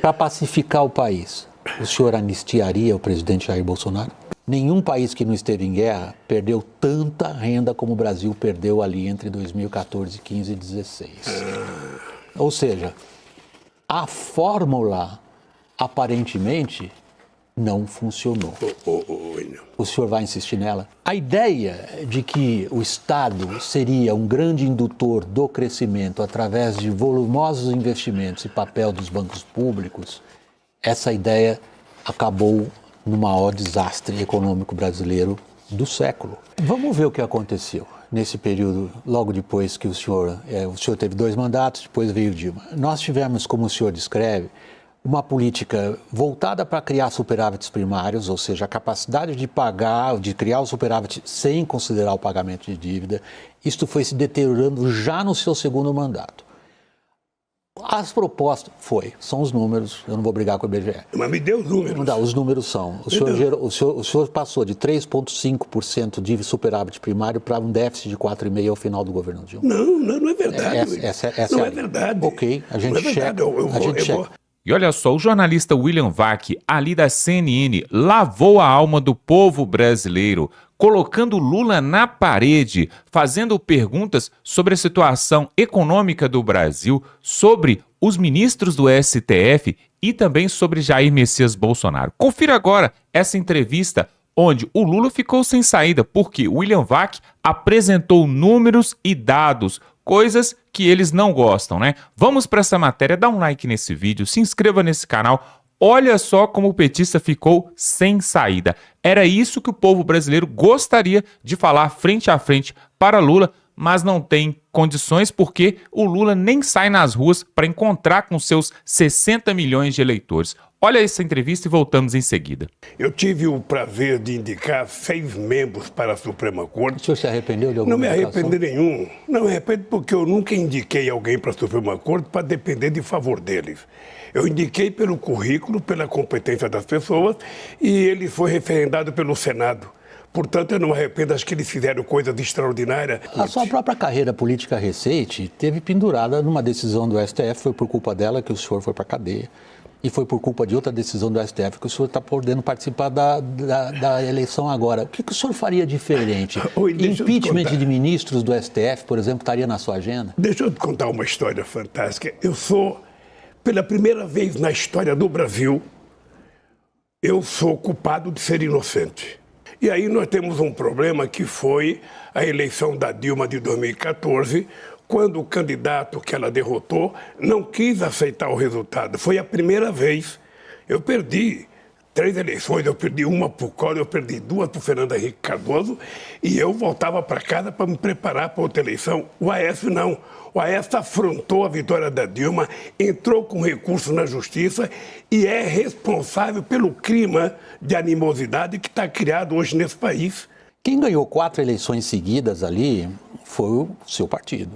Para pacificar o país, o senhor anistiaria o presidente Jair Bolsonaro? Nenhum país que não esteve em guerra perdeu tanta renda como o Brasil perdeu ali entre 2014, 15 e 16. Ou seja, a fórmula aparentemente não funcionou. O senhor vai insistir nela? A ideia de que o Estado seria um grande indutor do crescimento através de volumosos investimentos e papel dos bancos públicos, essa ideia acabou no maior desastre econômico brasileiro do século. Vamos ver o que aconteceu nesse período, logo depois que o senhor teve 2 mandatos, depois veio Dilma. Nós tivemos, como o senhor descreve, uma política voltada para criar superávites primários, ou seja, a capacidade de pagar, de criar o superávit sem considerar o pagamento de dívida. Isto foi se deteriorando já no seu 2º mandato. As propostas, são os números, eu não vou brigar com o IBGE. Mas me deu os números. Não, os números são. O senhor passou de 3,5% de superávit primário para um déficit de 4,5% ao final do governo Dilma. Não é verdade. Essa não é é verdade. Ok, a gente checa. E olha só, o jornalista William Vac, ali da CNN, lavou a alma do povo brasileiro, colocando Lula na parede, fazendo perguntas sobre a situação econômica do Brasil, sobre os ministros do STF e também sobre Jair Messias Bolsonaro. Confira agora essa entrevista onde o Lula ficou sem saída, porque William Vac apresentou números e dados, coisas que eles não gostam, né? Vamos para essa matéria, dá um like nesse vídeo, se inscreva nesse canal. Olha só como o petista ficou sem saída. Era isso que o povo brasileiro gostaria de falar frente a frente para Lula, mas não tem condições porque o Lula nem sai nas ruas para encontrar com seus 60 milhões de eleitores. Olha essa entrevista e voltamos em seguida. Eu tive o prazer de indicar 6 membros para a Suprema Corte. O senhor se arrependeu de alguma Não me indicação? arrependo nenhum. Não me arrependo porque eu nunca indiquei alguém para a Suprema Corte para depender de favor deles. Eu indiquei pelo currículo, pela competência das pessoas e ele foi referendado pelo Senado. Portanto, eu não me arrependo, acho que eles fizeram coisas extraordinárias. A sua própria carreira política recente teve pendurada numa decisão do STF, foi por culpa dela que o senhor foi para a cadeia. E foi por culpa de outra decisão do STF que o senhor está podendo participar da eleição agora. O que o senhor faria diferente? Impeachment de ministros do STF, por exemplo, estaria na sua agenda? Deixa eu te contar uma história fantástica. Eu sou, pela primeira vez na história do Brasil, eu sou culpado de ser inocente. E aí nós temos um problema que foi a eleição da Dilma de 2014, quando o candidato que ela derrotou não quis aceitar o resultado. Foi a primeira vez. Eu perdi 3 eleições, eu perdi uma por Collor, eu perdi 2 por Fernando Henrique Cardoso e eu voltava para casa para me preparar para outra eleição. O Aécio não. O Aécio afrontou a vitória da Dilma, entrou com recurso na justiça e é responsável pelo clima de animosidade que está criado hoje nesse país. Quem ganhou 4 eleições seguidas ali foi o seu partido.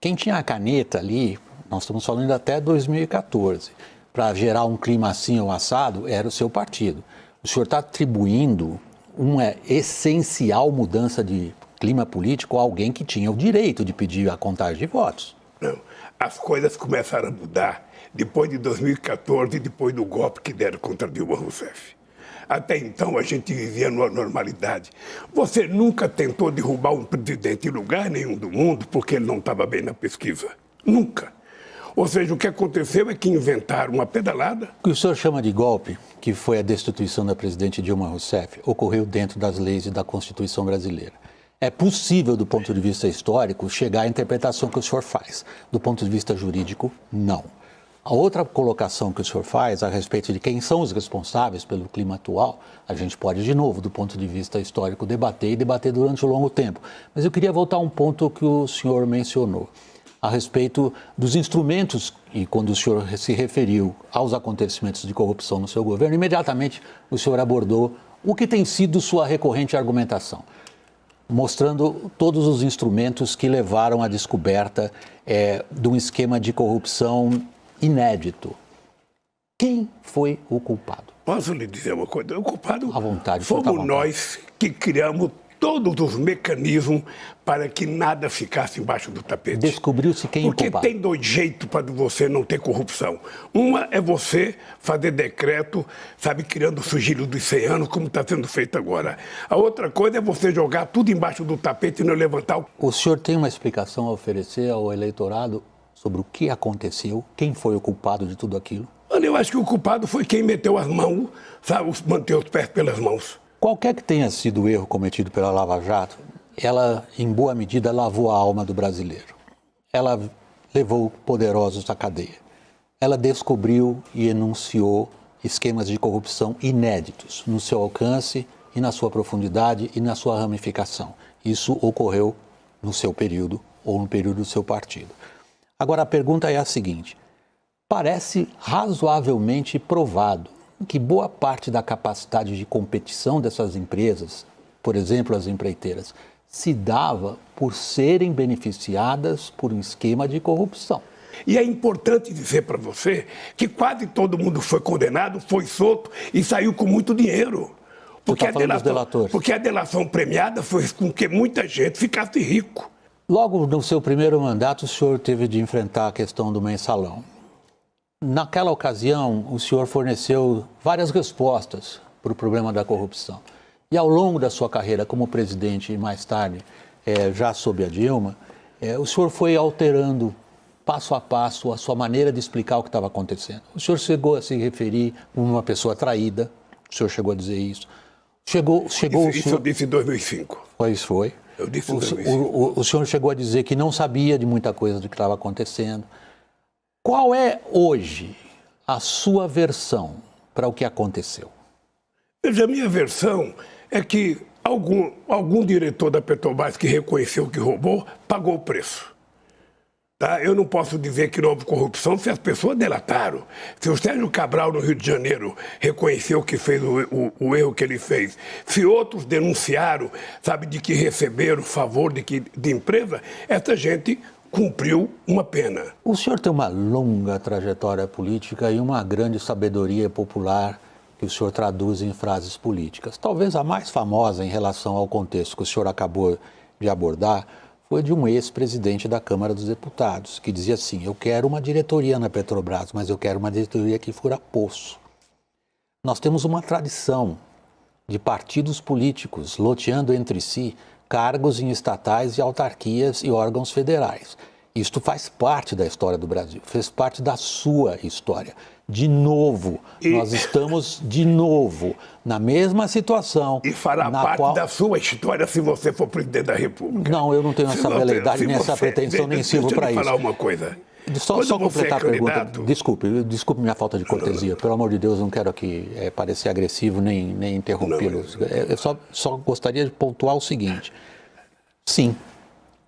Quem tinha a caneta ali, nós estamos falando até 2014, para gerar um clima assim ou assado, era o seu partido. O senhor está atribuindo uma essencial mudança de clima político a alguém que tinha o direito de pedir a contagem de votos. Não, as coisas começaram a mudar depois de 2014, depois do golpe que deram contra Dilma Rousseff. Até então a gente vivia numa normalidade. Você nunca tentou derrubar um presidente em lugar nenhum do mundo porque ele não estava bem na pesquisa. Nunca. Ou seja, o que aconteceu é que inventaram uma pedalada. O que o senhor chama de golpe, que foi a destituição da presidente Dilma Rousseff, ocorreu dentro das leis e da Constituição brasileira. É possível, do ponto de vista histórico, chegar à interpretação que o senhor faz. Do ponto de vista jurídico, não. A outra colocação que o senhor faz a respeito de quem são os responsáveis pelo clima atual, a gente pode, de novo, do ponto de vista histórico, debater durante um longo tempo. Mas eu queria voltar a um ponto que o senhor mencionou, a respeito dos instrumentos, e quando o senhor se referiu aos acontecimentos de corrupção no seu governo, imediatamente o senhor abordou o que tem sido sua recorrente argumentação, mostrando todos os instrumentos que levaram à descoberta de um esquema de corrupção inédito. Quem foi o culpado? Posso lhe dizer uma coisa? O culpado à vontade, fomos nós que criamos todos os mecanismos para que nada ficasse embaixo do tapete. Descobriu-se quem Porque culpado. tem dois jeitos para você não ter corrupção. Uma é você fazer decreto, sabe, criando o sigilo dos 100 anos, como está sendo feito agora. A outra coisa é você jogar tudo embaixo do tapete e não levantar o... O senhor tem uma explicação a oferecer ao eleitorado sobre o que aconteceu, quem foi o culpado de tudo aquilo? Olha, eu acho que o culpado foi quem meteu as mãos, sabe, manteve os pés pelas mãos. Qualquer que tenha sido o erro cometido pela Lava Jato, ela, em boa medida, lavou a alma do brasileiro. Ela levou poderosos à cadeia. Ela descobriu e enunciou esquemas de corrupção inéditos no seu alcance e na sua profundidade e na sua ramificação. Isso ocorreu no seu período ou no período do seu partido. Agora, a pergunta é a seguinte: parece razoavelmente provado que boa parte da capacidade de competição dessas empresas, por exemplo, as empreiteiras, se dava por serem beneficiadas por um esquema de corrupção. E é importante dizer para você que quase todo mundo foi condenado, foi solto e saiu com muito dinheiro. Porque, porque a delação premiada foi com que muita gente ficasse rico. Logo no seu primeiro mandato, o senhor teve de enfrentar a questão do mensalão. Naquela ocasião, o senhor forneceu várias respostas para o problema da corrupção. E ao longo da sua carreira como presidente e mais tarde, já sob a Dilma, o senhor foi alterando passo a passo a sua maneira de explicar o que estava acontecendo. O senhor chegou a se referir como uma pessoa traída, o senhor chegou a dizer isso. Isso eu disse em 2005. Pois foi. Eu disse em 2005. O senhor chegou a dizer que não sabia de muita coisa do que estava acontecendo. Qual é hoje a sua versão para o que aconteceu? Veja, a minha versão é que algum diretor da Petrobras que reconheceu que roubou, pagou o preço. Tá? Eu não posso dizer que não houve corrupção se as pessoas delataram. Se o Sérgio Cabral, no Rio de Janeiro, reconheceu que fez o erro que ele fez, se outros denunciaram, sabe, de que receberam favor de empresa, essa gente cumpriu uma pena. O senhor tem uma longa trajetória política e uma grande sabedoria popular que o senhor traduz em frases políticas. Talvez a mais famosa em relação ao contexto que o senhor acabou de abordar foi de um ex-presidente da Câmara dos Deputados, que dizia assim: eu quero uma diretoria na Petrobras, mas eu quero uma diretoria que fura poço. Nós temos uma tradição de partidos políticos loteando entre si cargos em estatais e autarquias e órgãos federais. Isto faz parte da história do Brasil, fez parte da sua história. De novo, nós estamos de novo na mesma situação. E fará parte da sua história se você for presidente da República. Não, eu não tenho essa veleidade, nem essa pretensão, nem sirvo para isso. Deixa eu falar uma coisa. Só completar a pergunta. Desculpe minha falta de cortesia. Pelo amor de Deus, não quero aqui parecer agressivo nem interrompê-los. Eu só gostaria de pontuar o seguinte. Sim,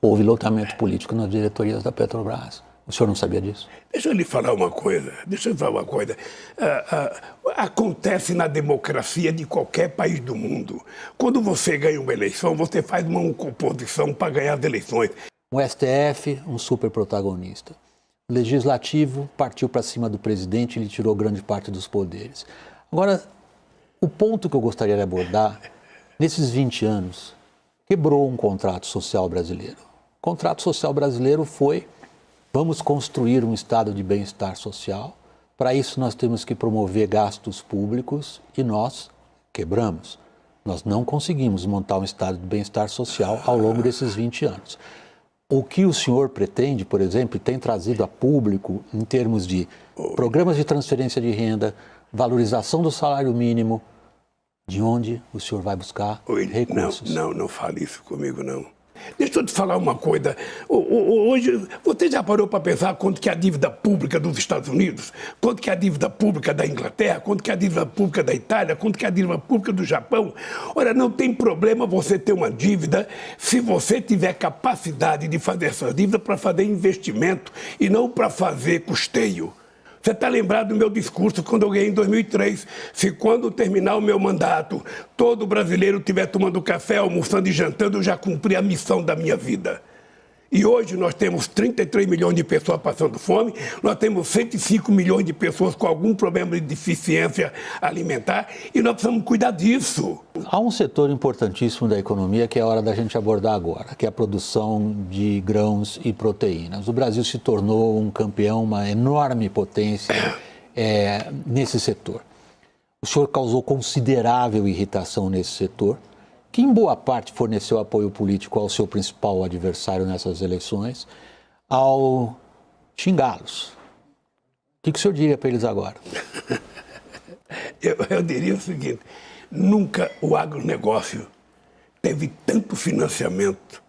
houve loteamento político nas diretorias da Petrobras. O senhor não sabia disso? Deixa eu lhe falar uma coisa. Acontece na democracia de qualquer país do mundo. Quando você ganha uma eleição, você faz uma composição para ganhar as eleições. O STF, um super protagonista. O Legislativo partiu para cima do presidente e lhe tirou grande parte dos poderes. Agora, o ponto que eu gostaria de abordar, nesses 20 anos, quebrou um contrato social brasileiro. O contrato social brasileiro foi: vamos construir um estado de bem-estar social. Para isso, nós temos que promover gastos públicos e nós quebramos. Nós não conseguimos montar um estado de bem-estar social ao longo desses 20 anos. O que o senhor pretende, por exemplo, tem trazido a público em termos de programas de transferência de renda, valorização do salário mínimo, de onde o senhor vai buscar recursos? Não fale isso comigo, não. Deixa eu te falar uma coisa. Hoje, você já parou para pensar quanto que é a dívida pública dos Estados Unidos? Quanto que é a dívida pública da Inglaterra? Quanto que é a dívida pública da Itália? Quanto que é a dívida pública do Japão? Olha, não tem problema você ter uma dívida se você tiver capacidade de fazer essa dívida para fazer investimento e não para fazer custeio. Você está lembrado do meu discurso quando eu ganhei em 2003? Se quando terminar o meu mandato, todo brasileiro estiver tomando café, almoçando e jantando, eu já cumpri a missão da minha vida. E hoje nós temos 33 milhões de pessoas passando fome, nós temos 105 milhões de pessoas com algum problema de deficiência alimentar e nós precisamos cuidar disso. Há um setor importantíssimo da economia que é a hora da gente abordar agora, que é a produção de grãos e proteínas. O Brasil se tornou um campeão, uma enorme potência nesse setor. O senhor causou considerável irritação nesse setor, que em boa parte forneceu apoio político ao seu principal adversário nessas eleições, ao xingá-los. O que o senhor diria para eles agora? Eu diria o seguinte, nunca o agronegócio teve tanto financiamento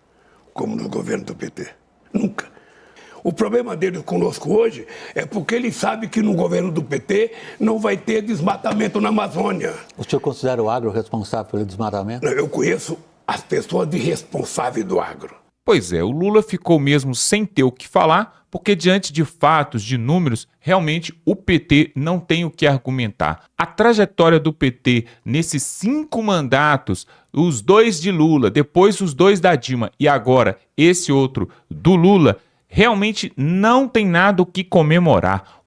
como no governo do PT. Nunca. O problema deles conosco hoje é porque eles sabem que no governo do PT não vai ter desmatamento na Amazônia. O senhor considera o agro responsável pelo desmatamento? Eu conheço as pessoas de responsáveis do agro. Pois é, o Lula ficou mesmo sem ter o que falar, porque diante de fatos, de números, realmente o PT não tem o que argumentar. A trajetória do PT nesses 5 mandatos, os 2 de Lula, depois os 2 da Dilma e agora esse outro do Lula, realmente não tem nada o que comemorar.